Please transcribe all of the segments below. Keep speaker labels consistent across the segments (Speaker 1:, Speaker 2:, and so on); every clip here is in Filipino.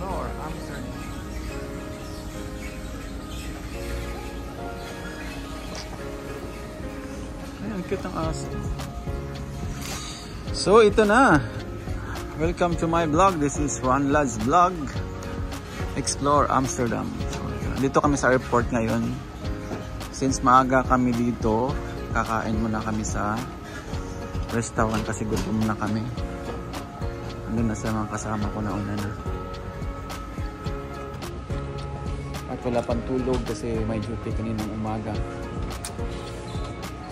Speaker 1: Explore Amsterdam. Ay, ang cute ng aso. So, ito na. Welcome to my vlog. This is Juan Lad's vlog. Explore Amsterdam. So, dito kami sa airport ngayon. Since maaga kami dito, kakain muna kami sa restaurant kasi gutom na kami. Andun na sa mga kasama ko na una na. At wala pang tulog kasi may duty kaninang umaga.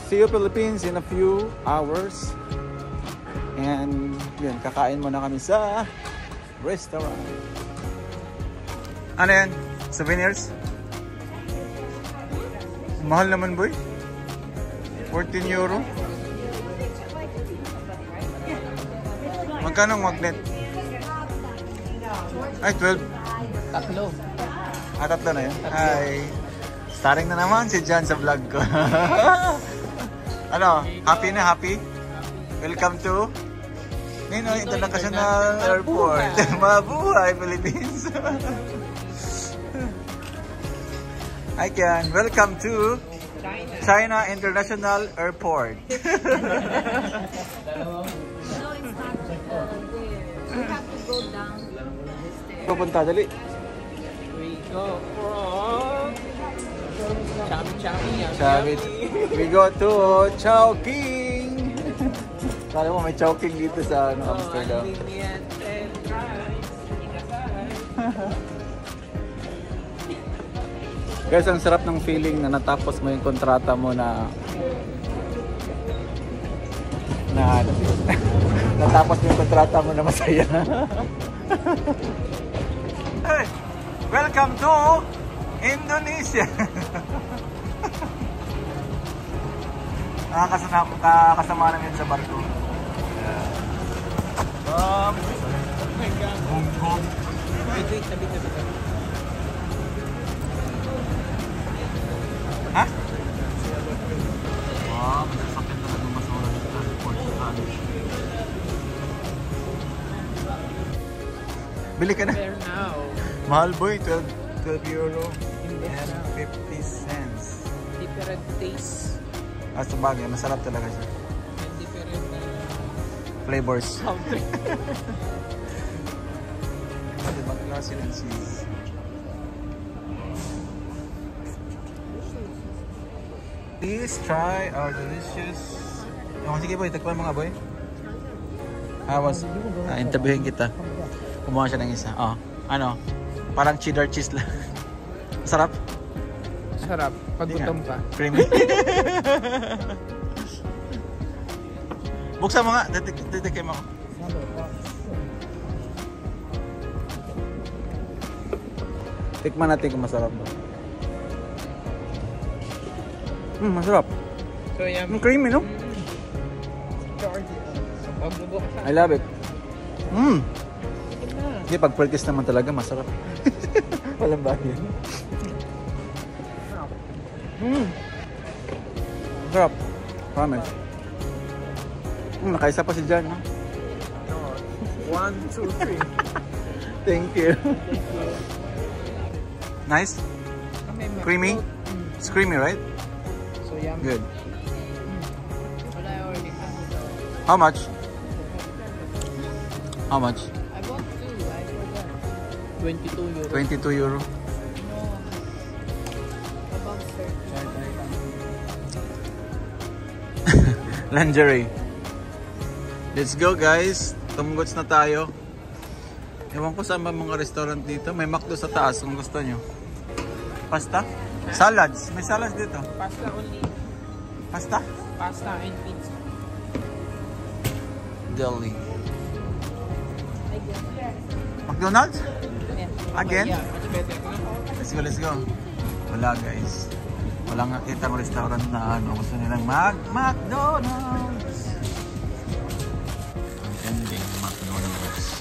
Speaker 1: See you Philippines in a few hours. And yun, kakain muna kami sa restaurant. Ano yan? Souvenirs? Mahal naman boy. 14 euro. Magkano ang magnet? Ay, 12.
Speaker 2: Tatlo.
Speaker 1: Tatlo na yun? Hi. Starring na naman si John sa vlog ko. Ano? Happy na? Happy? Welcome to Ninoy International Airport. Mabuhay, Philippines. Hi, Ken. Welcome to China International Airport.
Speaker 3: No, it's not there. We have to go down the stairs.
Speaker 1: Pupunta, dali.
Speaker 2: We go from
Speaker 1: Sabi, we go to Chowking. Kala mo may Chowking dito sa Amsterdam. Guys, ang sarap ng feeling na natapos mo yung kontrata mo na natapos mo yung kontrata mo na masaya. Hey, welcome to Indonesia. Nakakasama namin sa barko. Hong Kong. Ha? Wow, masasakyan talaga masura dito sa airport sa college. Bili ka na. Mahal boy, 12 euro and 50 cents.
Speaker 2: Different taste.
Speaker 1: Sa bagay, masarap talaga siya.
Speaker 2: And different
Speaker 1: Flavors.
Speaker 2: something.
Speaker 1: Ibang klase ng cheese. Please try our delicious... Sige boy, takpan mga boy. Interviewin kita. Kumuha siya ng isa. Ano? Parang cheddar cheese lang. Sarap?
Speaker 2: Sarap. Pag gutom ka.
Speaker 1: Creamy. Buksan mo nga. Titikim ako. Tikman natin kung masarap ba. Masarap.
Speaker 2: So yummy.
Speaker 1: Creamy, no? I love it. Hindi, pag purchase naman talaga, masarap. Walang bayan. Masarap. Promise. Nakaisa pa si John, no?
Speaker 2: 1, 2, 3.
Speaker 1: Thank you. Nice? Creamy? It's creamy, right?
Speaker 2: So yummy.
Speaker 1: Good.
Speaker 3: But I already have it.
Speaker 1: How much? How much?
Speaker 3: I bought two. I forgot.
Speaker 2: 22 euro.
Speaker 1: 22 euro.
Speaker 3: No. About 30.
Speaker 1: Lingerie. Let's go guys. Tumgots na tayo. Ewan ko saan ba mga restaurant dito. May McDo sa taas kung gusto nyo. Pasta? Salads. May salads dito.
Speaker 2: Pasta only.
Speaker 1: Pasta?
Speaker 2: Pasta and pizza.
Speaker 1: Deli. McDonald's?
Speaker 2: Yeah.
Speaker 1: Again?
Speaker 2: Yeah, much better.
Speaker 1: Let's go, let's go. Wala guys. Walang nakitang restaurant na gusto nilang McDonald's. Ang ending McDonald's.